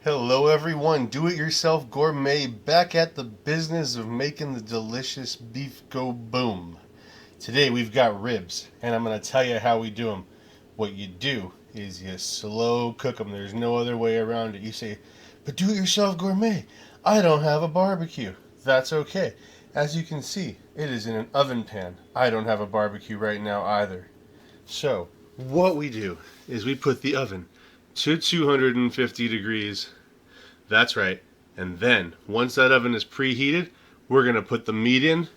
Hello everyone, do-it-yourself gourmet back at the business of making the delicious beef go boom. Today we've got ribs and I'm going to tell you how we do them. What you do is you slow cook them. There's no other way around it. You say, but do-it-yourself gourmet, I don't have a barbecue. That's okay. As you can see, it is in an oven pan. I don't have a barbecue right now either. So what we do is we put the oven to 250 degrees. That's right. And then, once that oven is preheated, we're going to put the meat in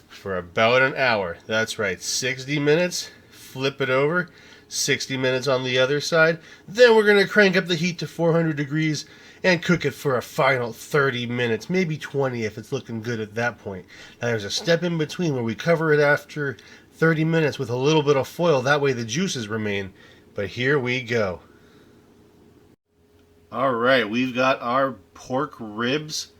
for about an hour. That's right, 60 minutes, flip it over, 60 minutes on the other side. Then we're going to crank up the heat to 400 degrees and cook it for a final 30 minutes, maybe 20 if it's looking good at that point. Now there's a step in between where we cover it after 30 minutes with a little bit of foil. That way the juices remain. But here we go. Alright, we've got our pork ribs,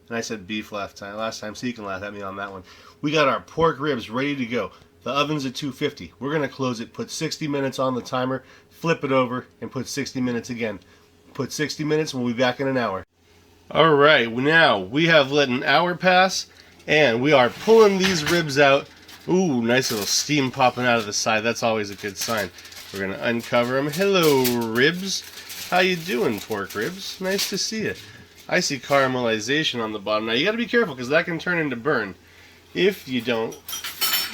and I said beef last time, so you can laugh at me on that one. We got our pork ribs ready to go. The oven's at 250. We're going to close it, put 60 minutes on the timer, flip it over, and put 60 minutes again. Put 60 minutes, and we'll be back in an hour. Alright, now we have let an hour pass, and we are pulling these ribs out. Ooh, nice little steam popping out of the side. That's always a good sign. We're going to uncover them. Hello, ribs. How you doing, pork ribs? Nice to see you. I see caramelization on the bottom. Now you got to be careful because that can turn into burn if you don't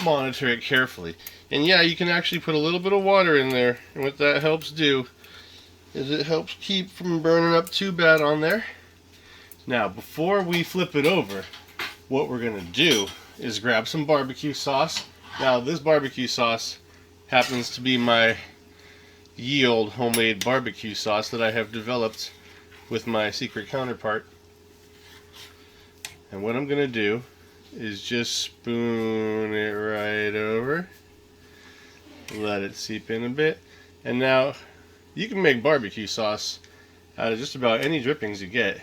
monitor it carefully. And yeah, you can actually put a little bit of water in there, and what that helps do is it helps keep from burning up too bad on there. Now before we flip it over, what we're going to do is grab some barbecue sauce. Now this barbecue sauce happens to be my ye old homemade barbecue sauce that I have developed with my secret counterpart. And what I'm going to do is just spoon it right over, let it seep in a bit, and now you can make barbecue sauce out of just about any drippings you get.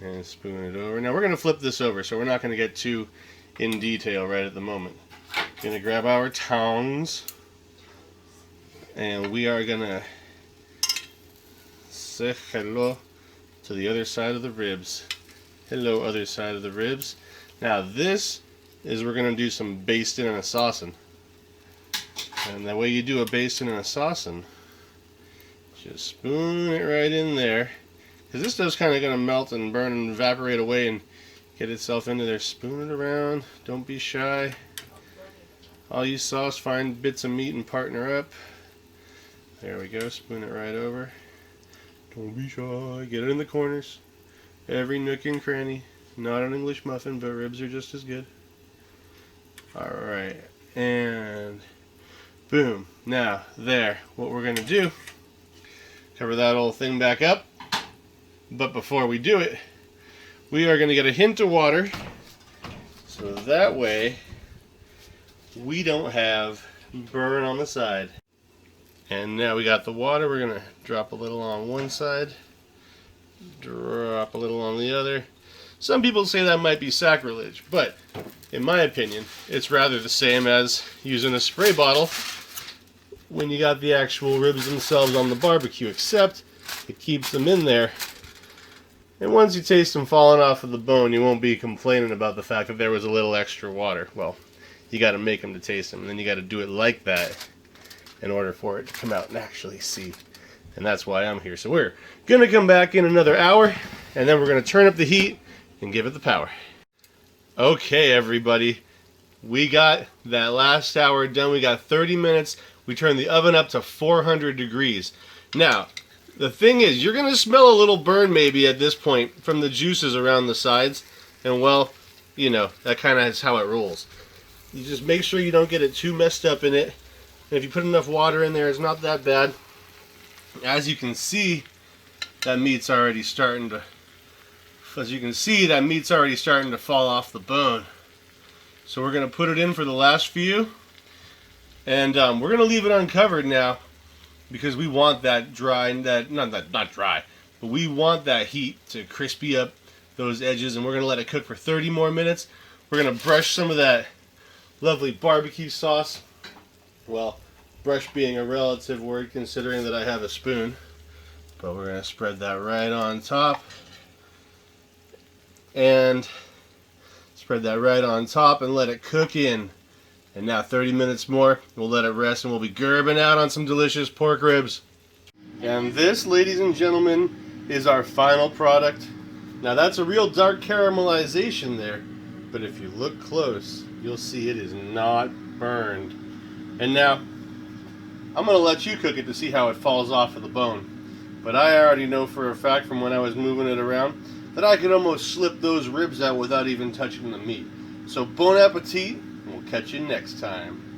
And spoon it over. Now we're going to flip this over, so we're not going to get too in detail right at the moment. Going to grab our tongs, and we are gonna say hello to the other side of the ribs. Hello, other side of the ribs. Now this is we're gonna do some basting and a saucing. And the way you do a basting and a saucing, just spoon it right in there. Because this stuff's kind of gonna melt and burn and evaporate away and get itself into there. Spoon it around. Don't be shy. All you sauce, find bits of meat and partner up. There we go, spoon it right over. Don't be shy, get it in the corners. Every nook and cranny. Not an English muffin, but ribs are just as good. Alright, and boom. Now, there, what we're going to do, cover that old thing back up. But before we do it, we are going to get a hint of water, so that way we don't have burn on the side. And now we got the water. We're going to drop a little on one side, drop a little on the other. Some people say that might be sacrilege, but in my opinion, it's rather the same as using a spray bottle when you got the actual ribs themselves on the barbecue, except it keeps them in there. And once you taste them falling off of the bone, you won't be complaining about the fact that there was a little extra water. Well, you got to make them to taste them, and then you got to do it like that in order for it to come out and actually see. And that's why I'm here. So we're going to come back in another hour, and then we're going to turn up the heat and give it the power. Okay, everybody. We got that last hour done. We got 30 minutes. We turned the oven up to 400 degrees. Now, the thing is, you're going to smell a little burn maybe at this point from the juices around the sides. And well, you know, that kind of is how it rolls. You just make sure you don't get it too messed up in it. And if you put enough water in there, it's not that bad. As you can see, that meat's already starting to fall off the bone. So we're going to put it in for the last few. And we're going to leave it uncovered now because we want that dry, not dry, but we want that heat to crispy up those edges, and we're going to let it cook for 30 more minutes. We're going to brush some of that lovely barbecue sauce. Well, brush being a relative word considering that I have a spoon. But we're going to spread that right on top. And spread that right on top and let it cook in. And now 30 minutes more, we'll let it rest and we'll be gerbing out on some delicious pork ribs. And this, ladies and gentlemen, is our final product. Now that's a real dark caramelization there, but if you look close, you'll see it is not burned. And now, I'm going to let you cook it to see how it falls off of the bone. But I already know for a fact from when I was moving it around that I could almost slip those ribs out without even touching the meat. So bon appetit, and we'll catch you next time.